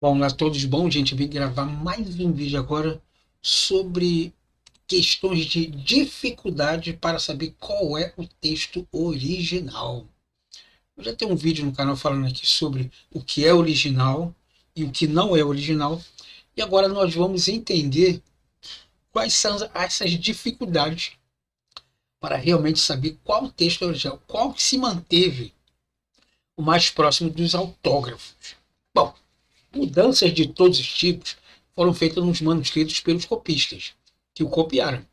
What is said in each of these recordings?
Olá a todos, bom, gente, vim gravar mais um vídeo agora sobre questões de dificuldade para saber qual é o texto original. Eu já tenho um vídeo no canal falando aqui sobre o que é original e o que não é original, e agora nós vamos entender quais são essas dificuldades para realmente saber qual texto é original, qual que se manteve o mais próximo dos autógrafos. Bom, mudanças de todos os tipos foram feitas nos manuscritos pelos copistas, que o copiaram.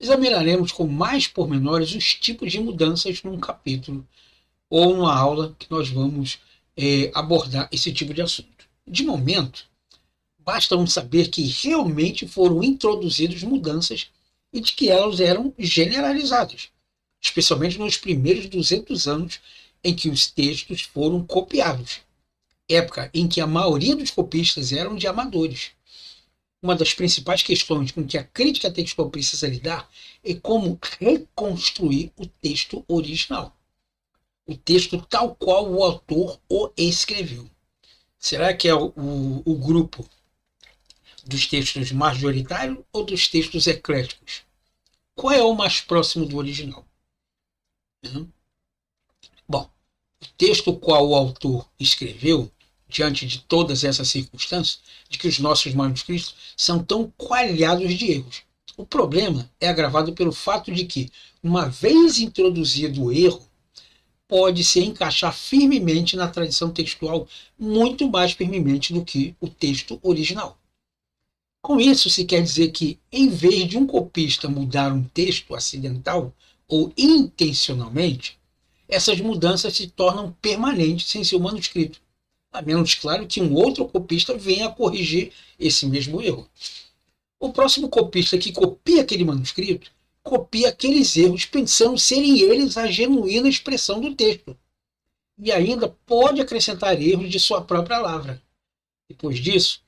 Examinaremos com mais pormenores os tipos de mudanças num capítulo ou numa aula que nós vamos abordar esse tipo de assunto. De momento, basta saber que realmente foram introduzidas mudanças e de que elas eram generalizadas, especialmente nos primeiros 200 anos em que os textos foram copiados, época em que a maioria dos copistas eram de amadores. Uma das principais questões com que a crítica textual precisa lidar é como reconstruir o texto original, o texto tal qual o autor o escreveu. Será que é o grupo dos textos majoritários ou dos textos ecléticos? Qual é o mais próximo do original? Bom, o texto qual o autor escreveu, diante de todas essas circunstâncias, de que os nossos manuscritos são tão coalhados de erros. O problema é agravado pelo fato de que, uma vez introduzido o erro, pode se encaixar firmemente na tradição textual, muito mais firmemente do que o texto original. Com isso, se quer dizer que, em vez de um copista mudar um texto acidental ou intencionalmente, essas mudanças se tornam permanentes em seu manuscrito, a menos, claro, que um outro copista venha a corrigir esse mesmo erro. O próximo copista que copia aquele manuscrito, copia aqueles erros pensando serem eles a genuína expressão do texto, e ainda pode acrescentar erros de sua própria lavra. Depois disso,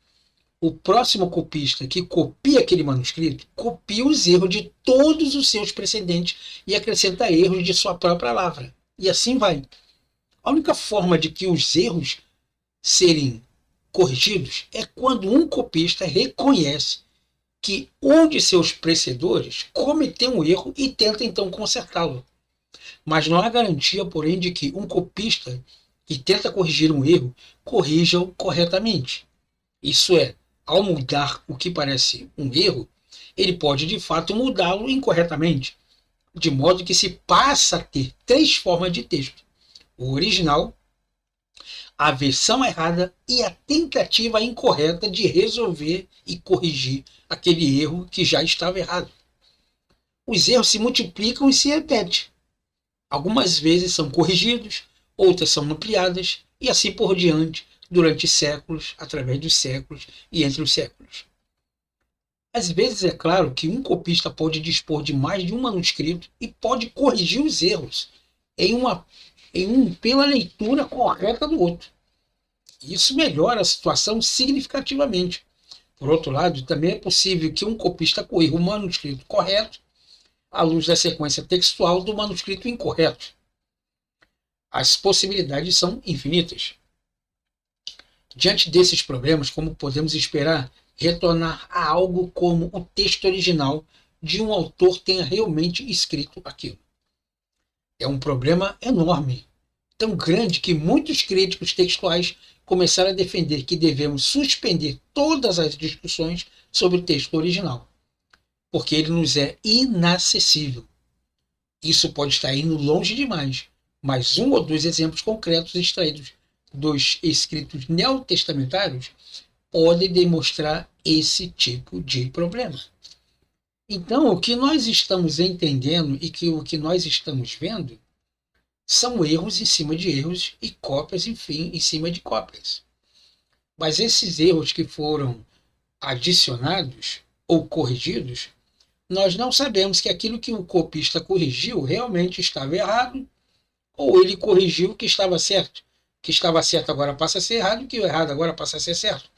o próximo copista que copia aquele manuscrito, copia os erros de todos os seus precedentes e acrescenta erros de sua própria lavra. E assim vai. A única forma de que os erros serem corrigidos é quando um copista reconhece que um de seus precedores cometeu um erro e tenta então consertá-lo. Mas não há garantia, porém, de que um copista que tenta corrigir um erro corrija-o corretamente. Isso é, ao mudar o que parece um erro, ele pode de fato mudá-lo incorretamente, de modo que se passa a ter três formas de texto: o original, a versão errada e a tentativa incorreta de resolver e corrigir aquele erro que já estava errado. Os erros se multiplicam e se repetem. Algumas vezes são corrigidos, outras são ampliadas e assim por diante, durante séculos, através dos séculos e entre os séculos. Às vezes é claro que um copista pode dispor de mais de um manuscrito e pode corrigir os erros pela leitura correta do outro. Isso melhora a situação significativamente. Por outro lado, também é possível que um copista corrija o manuscrito correto à luz da sequência textual do manuscrito incorreto. As possibilidades são infinitas. Diante desses problemas, como podemos esperar retornar a algo como o texto original de um autor tenha realmente escrito aquilo? É um problema enorme, tão grande que muitos críticos textuais começaram a defender que devemos suspender todas as discussões sobre o texto original, porque ele nos é inacessível. Isso pode estar indo longe demais, mas um ou dois exemplos concretos extraídos dos escritos neotestamentários podem demonstrar esse tipo de problema. Então, o que nós estamos entendendo e o que nós estamos vendo são erros em cima de erros e cópias, enfim, em cima de cópias. Mas esses erros que foram adicionados ou corrigidos, nós não sabemos que aquilo que o copista corrigiu realmente estava errado, ou ele corrigiu o que estava certo. O que estava certo agora passa a ser errado, o que o errado agora passa a ser certo.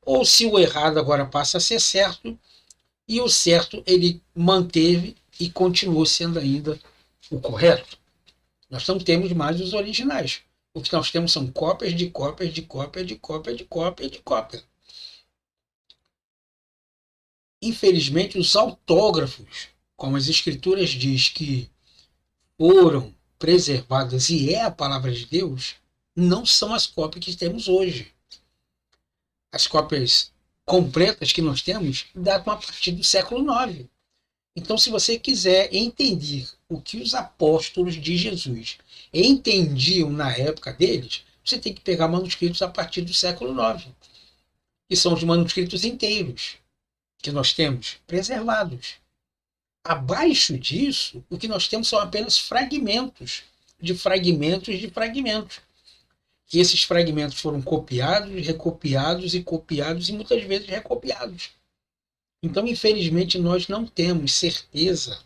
Ou se o errado agora passa a ser certo, e o certo ele manteve e continuou sendo ainda o correto. Nós não temos mais os originais. O que nós temos são cópias de cópias de cópia de cópia de cópia de cópia. Infelizmente, os autógrafos, como as escrituras diz que foram preservadas e é a palavra de Deus, não são as cópias que temos hoje. As cópias completas que nós temos datam a partir do século IX. Então, se você quiser entender o que os apóstolos de Jesus entendiam na época deles, você tem que pegar manuscritos a partir do século IX, que são os manuscritos inteiros que nós temos preservados. Abaixo disso, o que nós temos são apenas fragmentos de fragmentos de fragmentos. Que esses fragmentos foram copiados, recopiados e copiados e muitas vezes recopiados. Então, infelizmente, nós não temos certeza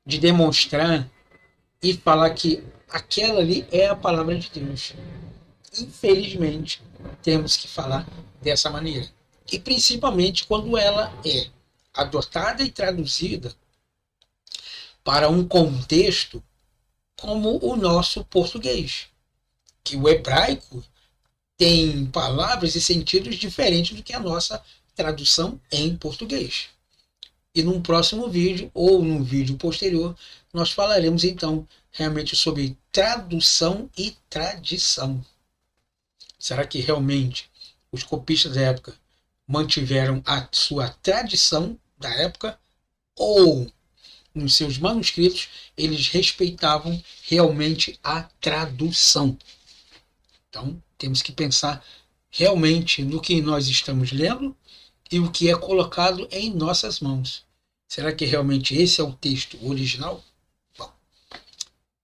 de demonstrar e falar que aquela ali é a palavra de Deus. Infelizmente, temos que falar dessa maneira. E principalmente quando ela é adotada e traduzida para um contexto como o nosso português, que o hebraico tem palavras e sentidos diferentes do que a nossa tradução em português. E num próximo vídeo, ou num vídeo posterior, nós falaremos então realmente sobre tradução e tradição. Será que realmente os copistas da época mantiveram a sua tradição da época, ou nos seus manuscritos eles respeitavam realmente a tradução? Então, temos que pensar realmente no que nós estamos lendo e o que é colocado em nossas mãos. Será que realmente esse é o texto original? Bom,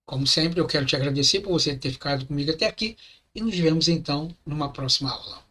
como sempre, eu quero te agradecer por você ter ficado comigo até aqui e nos vemos então numa próxima aula.